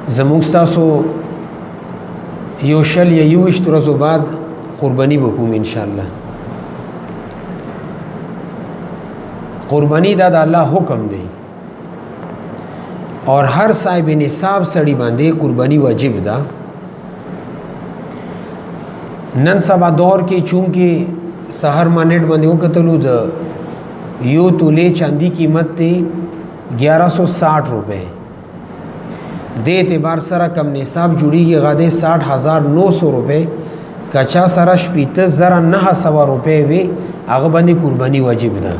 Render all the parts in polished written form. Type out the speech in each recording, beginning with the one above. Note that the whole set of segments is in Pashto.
زمونږ ستاسو یو شل یا 21 ورځو بعد قرباني وکوم ان شاء الله. قرباني دا د الله حکم دی اور هر صاحب نصاب سړی باندې قرباني واجب ده. نن سبا دور کې چونکه سحر مانټ باندې وکتلو د یو تولې چاندي قیمت ته 1160 روپے د اعتبار سره کم نصاب جوړیږي غاده 60,900 روپے کچا سره 15,900 روپے وي هغه باندې قرباني واجب ده.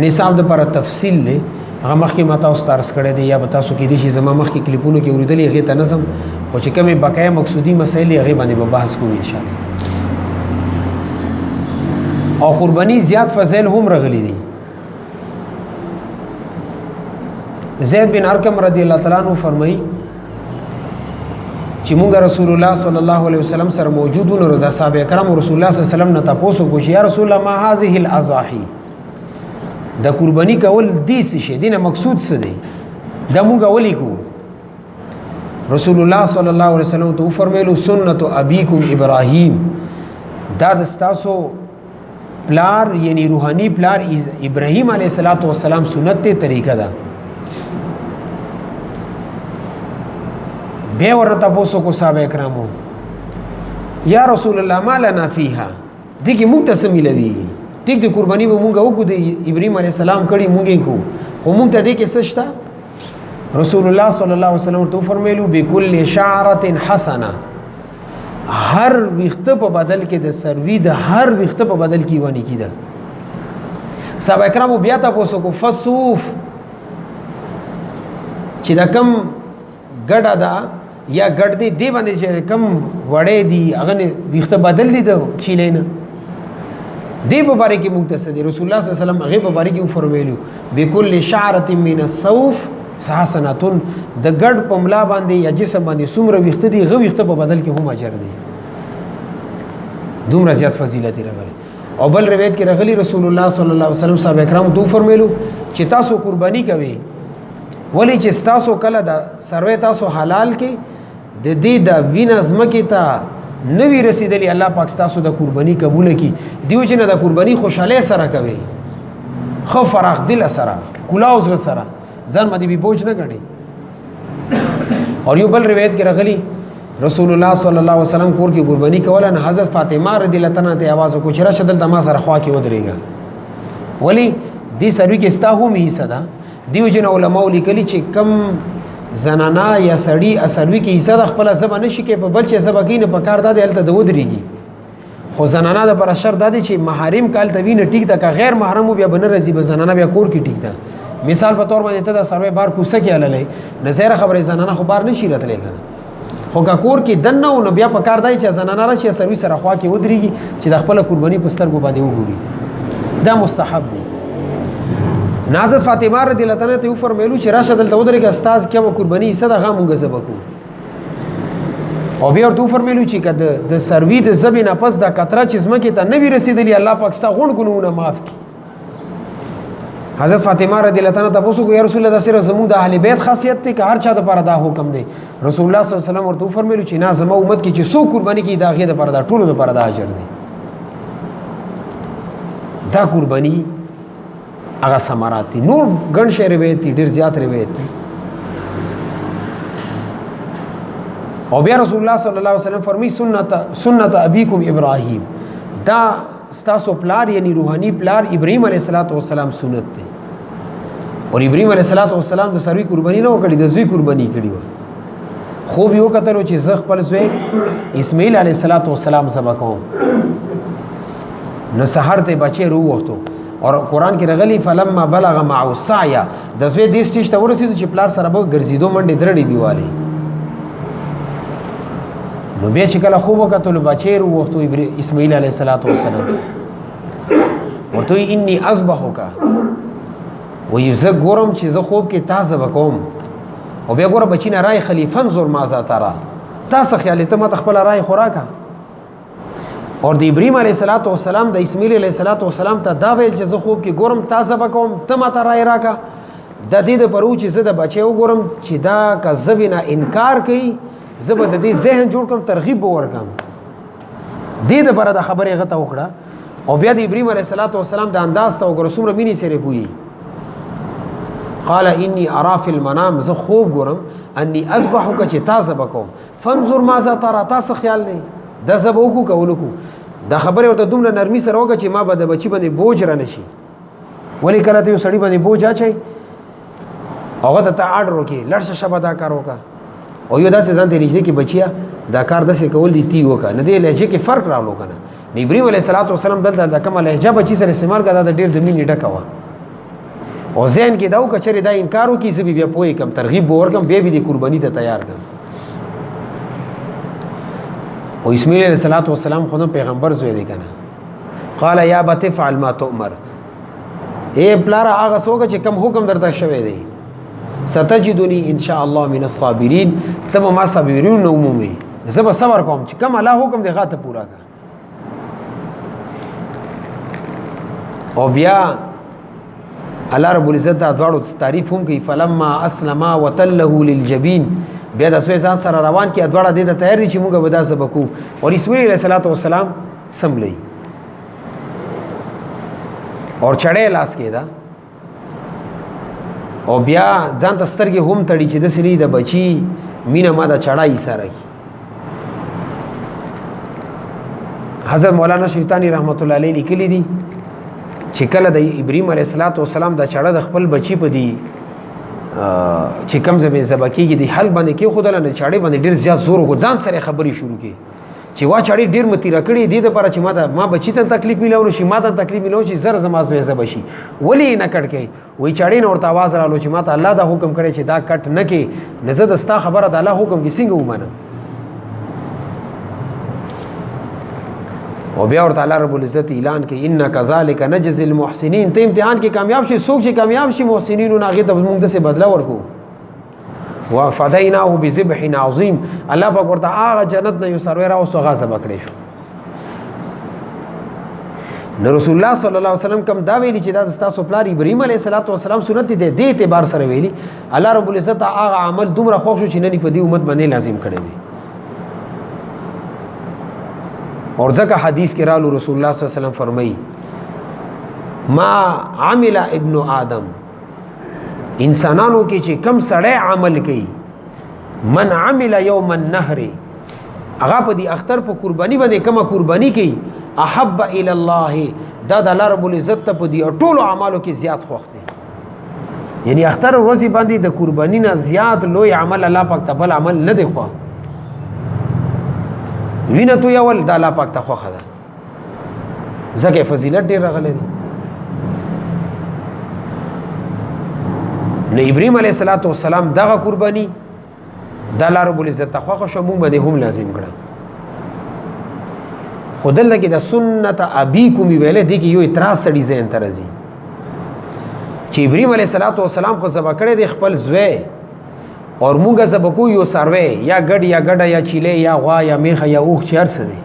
نصاب د پر تفصیل له هغه مخکې ماته استارس کړی دی یا بتا سو کې دي چې زما مخکې کلیپونو کې اوریدلې هغه ته نظم او چې کومه بقایا مقصودی مسایل هغه باندې به بحث کوو ان شاء الله. او قرباني زیات فضیل هم رغلي دي. زید بن ارقم رضی الله تعالی عنہ فرمایي چې مونږ رسول الله صلی الله علیه وسلم سره موجودون او د صحابه کرام رسول الله صلی الله علیه وسلم نه تاسو کو چې یا رسول الله ما هذه الاضاحي د قرباني کول دي څه دینه مقصود څه دی دا مونږ ولي کو. رسول الله صلی الله علیه وسلم ته فرمایلو سنت ابيكم ابراهيم دا د تاسو پلار یعنی روحاني پلار ابراهيم علیه السلام سنت ته طریقه ده. بیا ورته پوسو کو صحابه کرامو یا رسول الله ما لنا فيها دغه موږ ته سميلوي ټیک د قرباني به موږ وکړو د ابراهيم عليه السلام کړي موږ کو خو موږ ته دې کې سشتا. رسول الله صلی الله علیه وسلم تو فرمایلو بكل شعره حسنه هر وخت په بدل کې د سروي د هر وخت په بدل کې ونی کیده. صحابه کرامو بیا تاسو کو فصوف چې دا کم ګډه ده یا ګډ دی دی باندې چې کم وړې دي هغه وخت بدل دي د چیلینه دی په باره کې مختصر دی. رسول الله صلی الله علیه وسلم هغه په باره کې فرمایلو بكل شعره من الصوف حسناتن د ګډ په ملا باندې یا جسم باندې څومره وخت دی هغه وخت په بدل کې هم اجر دی. دومره زیات فضیلت راغلی. او بل روایت کې راغلی رسول الله صلی الله علیه وسلم صحابه کرام تو فرمایلو چې تاسو قرباني کوي ولی چې تاسو کله د سروي تاسو حلال کې د دې د وین ازمکه ته نوی رسیدلی الله پاک تاسو د قرباني قبول کی دیو چې نه د قرباني خوشاله سره کوي خو فراغ دل سره کلاوز سره ځان باندې به بوج نه غړي. اور یو بل روایت کې راغلی رسول الله صلی الله علیه وسلم کور کې قرباني کوله نه حضرت فاطمه رضی الله عنها ته आवाज وکړه چې راشه دلته ما سره خوا کې ودرېګا ولی دې سروي کې ستا هم حصہ ده. دیو جن علماء لیکلي چې کم زنانا یا سړی اسروي کې حصہ د خپل زبا نشي کې په بل چې زبا کې نه پکار دادې الته د ودرېږي. خو زنانا د پر شر دادې چې محارم کال توینه ټیک ده که غیر محرم بیا بنه رزي به زنانا بیا کور کې ټیک ده. مثال په تور باندې ته د سروي بار کوسه کې عللې نظر خبره زنانا خو بار نشي راتلې کنه خو کا کور کې دنه او بیا پکار دای چې زنانا راشي سروي سره خوا کې ودرېږي چې د خپل قرباني په سترګو باندې وګوري. دا مستحب دی. نازت فاطمه رضی الله عنها ته فرمایلو چې راشه دلته ودرېږه استاد کوم قرباني صدقه مونږ زبکو. او بیا ورته فرمایلو چې کده د سروي د زبې نه پس د کتره چې زمکه ته نوی رسیدلی الله پاک ستا غون ګناونه معاف کړي. حضرت فاطمه رضی الله عنها تاسو کو یا رسول الله صلی الله علیه وسلم د اهل بیت خاصیت ته هر چا د پر دا حکم دی. رسول الله صلی الله علیه وسلم ورته فرمایلو چې نه زما امت کې چې سو قرباني کې دا غي د پر دا ټولو د پر دا اجر دی. دا قرباني هغه ثمرات نور ګڼ شی روایت ډیر زیات روایت. او بیا رسول الله صلی الله علیه وسلم فرمی سنت ابيكم ابراهيم دا ستاسو پلار یعنی روحانی پلار ابراهيم علیه السلام سنت دی. اور ابراهيم علیه السلام د سروي قرباني نه وکړي د زوی قرباني کړي و. خوب یو کتلو چې زغ خپل زوی اسماعیل علیه السلام سبا کوم نو سحر ته بچي رو وختو. اور قران کې رغلی فلما بلغ معه السعي د زوی د سټیج ته ورسېدو چې پلار سره به ګرځیدو منډه درړې بیواله. نو بیا چې کله خوب وکړو بچی رو وختو اسماعیل علیه السلام ورته انی اذبحک وی زه ګورم چې زه خوب کې تازه وکوم. او بیا ګوره بچی نه رای خلیفه انظر ماذا ترى تاسو خیال ته مت خپل رای خوراکا. اور د ابراهيم عليه السلام د اسماعیل عليه السلام ته دا ویل چې زه خوب کې ګورم تازه وکوم ته مت رای راکا. د دې د پرو چې زه د بچي وګورم چې دا کذب نه انکار کوي زه به د دې ذهن جوړ کوم ترغیب ورکم دې د بره د خبرې غته وکړه او بیا د ابراهیم علیه السلام د انداز ته وګوره څومره مینې سره پوي قال انی ارا فی المنام زه خوب ګورم انی اذبحک چې تا ذبح کوم فانظر ماذا ترى تاسو خیال نه د ذبح وکړو کولو دا خبره ورته دومره نرمي سره وکړه چې ما به د بچی باندې بوج را نشي ولی کله ته یو سړی باندې بوج اچي هغه ته آرډر وکړي لړشه شبه دا کار وکړه او یو داسې ځان ته نږدې کې بچیا دا کار داسې کول دي تی وکړه نه دی لهجه کې فرق راغلو کنه ابراهیم علیه السلام دلته د کومه لهجه بچی سره استعمال کړه دا ډېر د مینې ډکه وه او ذهن کې دا وکړي دا انکار وکړي زه بیا پوهې کم ترغیب به ورکم بیا به د قرباني ته تیار کړم او اسماعیل علیه السلام خو پیغمبر زوی دی کنه قال یا ابت افعل ما تؤمر اے پلاره هغه څوک چې کم حکم درته شوی دی ستجدنی ان شاء الله من الصابرین تب ما صابرون عمومي زه به صبر کوم چې کم الله حکم دی غاته پورا کا او بیا الله رب العزت دا دواړو تعریف هم کوي فلما اسلما وتله للجبین بیا د سوی ځان سره روان کې دواړه دې ته تیار دي چې موږ به دا سبقو او اسماعیل علیه السلام سملی اور چړې لاس کې دا او بیا ځان ته سترګې هم تړي چې د سری د بچي مینه ما د چړای سره کی حضرت مولانا شیطانی رحمت الله علیه لیکلی دي چې کله د ابراهیم علیه السلام د چړه د خپل بچی په دی چې کم زمې زبکیږي دی حل باندې کې خدای نه چړې باندې ډیر زیات زور وکړ ځان سره خبري شروع کړي چې وا چړې ډیر متی راکړي دي د لپاره چې ما بچی ته تکلیف ملو شي ما ته تکلیف ملو شي زر زما زوی بشي ولی نه کټ کې وای چړې نور ته आवाज رالو چې ما ته الله دا حکم کړی چې دا کټ نه کې نزه دستا خبره د الله حکم کې څنګه ومنه او بیا ورته الله رب العزت اعلان کوي ان کذالک نجزی المحسنین ته امتحان کې کامیاب شي څوک چې کامیاب شي محسنین او هغه ته موږ د څه بدلا ورکو وفدیناه بذبح عظیم الله پاک ورته هغه جنت نه یو سروي راو سو غاصب کړی شو نو رسول الله صلی الله علیه وسلم کوم دا ویلی چې دا تاسو پلار ابراهیم علیه السلام سنت دي د اعتبار سره ویلی الله رب العزت هغه عمل دومره خوښ شو چې نه په دې امت باندې لازم کړی دی اور ځکه حدیث کې رالو رسول الله صلی الله علیه وسلم فرمایي ما عمل ابن آدم انسانانو کې چې کم سړی عمل کوي من عمل یوم النهر هغه په دې اختر په قرباني باندې کومه قرباني کوي احب الى الله دا د الله رب العزت په دې ټولو اعمالو کې زیات خوښ دی یعنی اختر ورځې باندې د قرباني نه زیات لوی عمل الله پاک ته بل عمل نه دی خو وینه تو یول د الله پاک ته خوښه ده ځکه فضیلت ډیر راغلی دی نو ابراهیم علیه السلام دغه قرباني د الله رب العزت ته خوښه شو موږ باندې هم لازم کړه خو دلته کې د سنت ابیکم ویلې دی کې یو اعتراض سړي ذهن ته راځي چې ابراهیم علیه السلام خو ذبح کړی دی خپل زوی اور موږ ذبح کوو یو سروی یا ګډ یا ګډه یا چیلې یا غوا یا میخه یا اوښ چې هر څه دی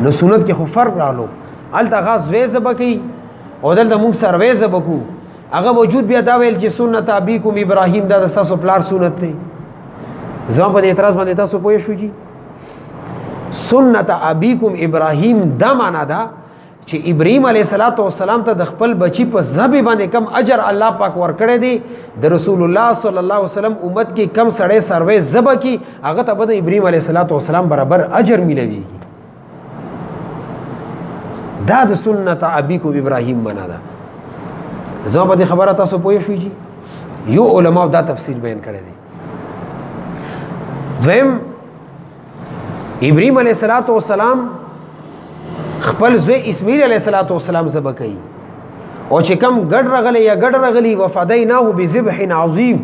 نو سنت کې خو فرق راغلو هلته هغه زوی ذبح کوي او دلته موږ سروی ذبح کوو هغه وجود بیا دا ویل چې سنت ابیکم ابراهیم دا د تاسو پلار سنت دی زما په اعتراض باندې تاسو پوه شو جی سنت ابیکم ابراهیم دا معنا ده چې ابراهیم علیه السلام ته د خپل بچی په ذبح باندې کم اجر الله پاک ورکړی دی د رسول الله صلی الله علیه وسلم امت کې کم سړی سروي ذبح کی هغه ته به ابراهیم علیه السلام برابر اجر ملوي دا د سنت ابیکم ابراهیم معنا ده زما په دې خبره تاسو پوه شئ جی یو علماء دا تفسیر بیان کړی دی دویم ابراهیم علیه السلام خپل زوی اسماعیل علیه السلام ذبح کوي او چې کم ګډ رغلی یا ګډ رغلی وفدیناه بذبح عظیم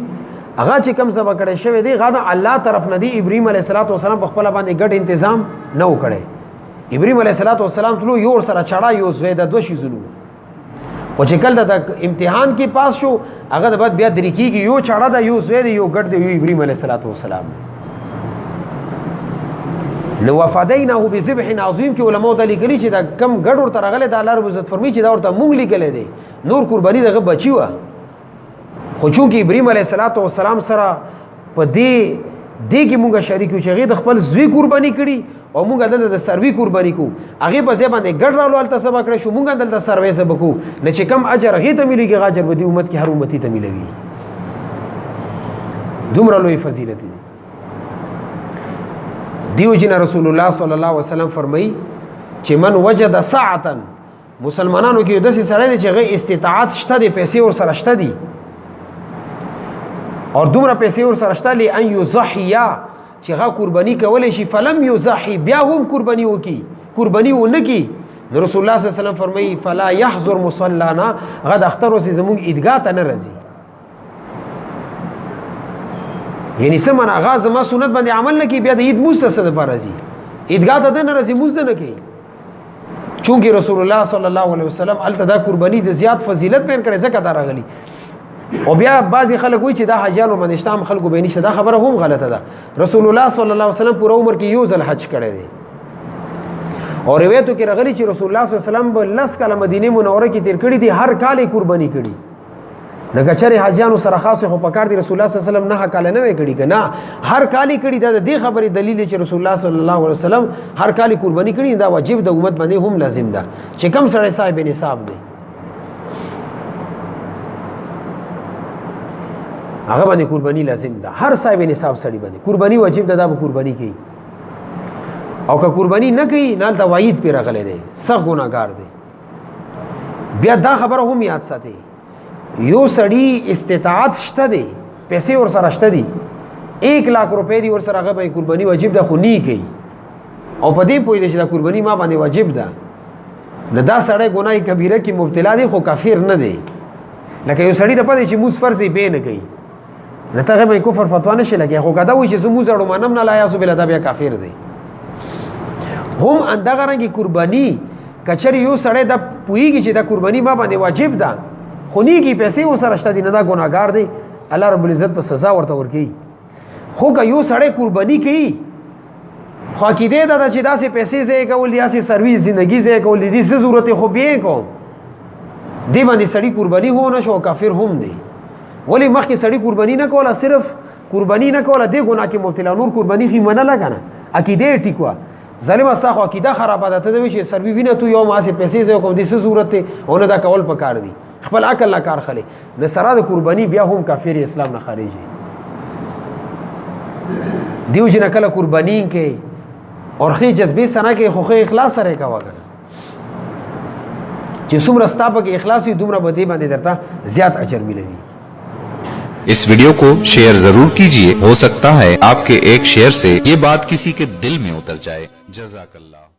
هغه چې کم ذبح کړی شوی دی هغه الله طرف نه دی ابراهیم علیه السلام په خپل باندې ګډ تنظیم نه وکړي ابراهیم علیه السلام تلو یو سره چړا یو زوی د دوه شي زلو او چې کله د امتحان کې پاس شو هغه د بعد بیا درې کېږي یو چړا د یو زوی دی یو ګډ دی یو ابراهیم علیه السلام نو وفدیناه بذبح عظیم کې علماء د لیکلي چې دا کم ګډ ورته راغلی د الله رب عزت فرمایي چې دا ورته مونږ لیکلی دی نور قرباني دغه بچي وه خو چونکې ابراهیم علیه السلام سره په دې کې مونږ شریک یو چې هغې د خپل زوی قرباني کړي او مونږ دلته د سروي قرباني کوو هغې په ځای باندې ګډ راولو هلته سبا کړی شو مونږ دلته سروی ذبح کوو نه چې کم اجر هغې ته میلېږي هغه اجر به دې امت کې هر امتي ته میلوي دومره لوی فضیلت دی دیو جن رسول الله صلی الله علیه وسلم فرمایي چې من وجد ساعتا مسلمانانو کې یو داسې سړی دی چې هغه استطاعت شته دی پیسې ورسره شته دي او دومره پیسې ورسره شته لأن یضحیا چې هغه قرباني کولی شي فلم یضحي بیا هم قرباني وکړي قرباني ونه کړي نو رسول الله صلی الله علیه وسلم فرمایي فلا یحضر مصلانا هغه د اختر ورځې زموږ عیدګاه ته نه راځي یعنی څه معنا هغه زما سنت باندې عمل نه کوي بیا د عید مونځ ته څه دپاره راځي عیدګاه ته نه راځي مونځ نه کوي چونکې رسول الله صلی الله علیه وسلم هلته دا قرباني د زیات فضیلت بیان کړی ځکه دا راغلي او بیا بعضې خلک وایي چې دا حاجیانو باندې شته هم خلکو به یې نشته دا خبره هم غلطه ده رسول الله صلی الله علیه وسلم پوره عمر کې یو ځل حج کړی دی او روایتو کې راغلي چې رسول الله صلی الله علیه وسلم به 10 کاله مدینه منوره کې تیر کړي دي هر کال یې قرباني کړي لکه چرې حاجیانو سره خاص خو پکار دي رسول الله صلی الله علیه وسلم 9 کال نه وی کړي کنه هر کال یې کړي دا د دې خبرې دلیل دی چې رسول الله صلی الله علیه وسلم هر کال قرباني کړي دا واجب د امت باندې هم لازم ده چې کم سړی صاحب نصاب دی هغه باندې قرباني لازم ده هر صاحب نصاب سړی باندې قرباني واجب ده دا به قرباني کوي او که قرباني نه کوي نه د وعید پې راغلی دی سخت ګناهګار دی بیا دا خبره هم یاد ساتئ یو سړی استطاعت شته دی پیسې ورسره شته دي 1 लाख روپۍ دي ورسره هغه به قرباني واجب ده خو نه کوي او په دې پوهېږي چې دا قرباني ما باندې واجب ده نه دا سړی ګناه کبیره کې مبتلا دی خو کافر نه دی لکه یو سړی د پدې چې موږ فرض یې به نه کوي نه ته به کفر فتوا نشي لګي خو کدا وایي چې زموږ اړو منم نه لا یاسو بل دا بیا کافر دی هم اندغه رنګي قرباني کچری یو سړی د پوهېږي چې دا قرباني ما باندې واجب ده خو نه کی پیسې ورسره شته دي نه دا ګناهګار دی الله رب العزت په سزا ورته ورکوي خو که یو سړی قرباني کوي خو عقیده دا ده چې داسې پیسې ضایع کول دي داسې سرویس زندګي ضایع کول دي څه ضرورت خو بیا کوم دې باندې سړی قرباني هو نه شو کافر هم دی ولی مخکې سړی قرباني نه کوله صرف قرباني نه کوله دې ګناه کې مبتلا نور قرباني خې منه لګنه عقیده ټیک وا ظالم استا خو عقیده خرابه ده ته دوی چې سروي وینه تو یو ماسه پیسې ضایع کوم دي څه ضرورت ته ونه دا کول پکار دي خپل عقل نه کار خلي نه سره د قرباني بیا هم کافر اسلام نه خارجي دیو جن کله قرباني کې اور خې جذبه سره کې خو اخلاص سره کا وګره چې څومره ستا په اخلاص وي دومره به دې باندې درته زیات اجر ملوي इस वीडियो को शेयर जरूर कीजिए हो सकता है आपके एक शेयर से ये बात किसी के दिल में उतर जाए जज़ाकल्लाह।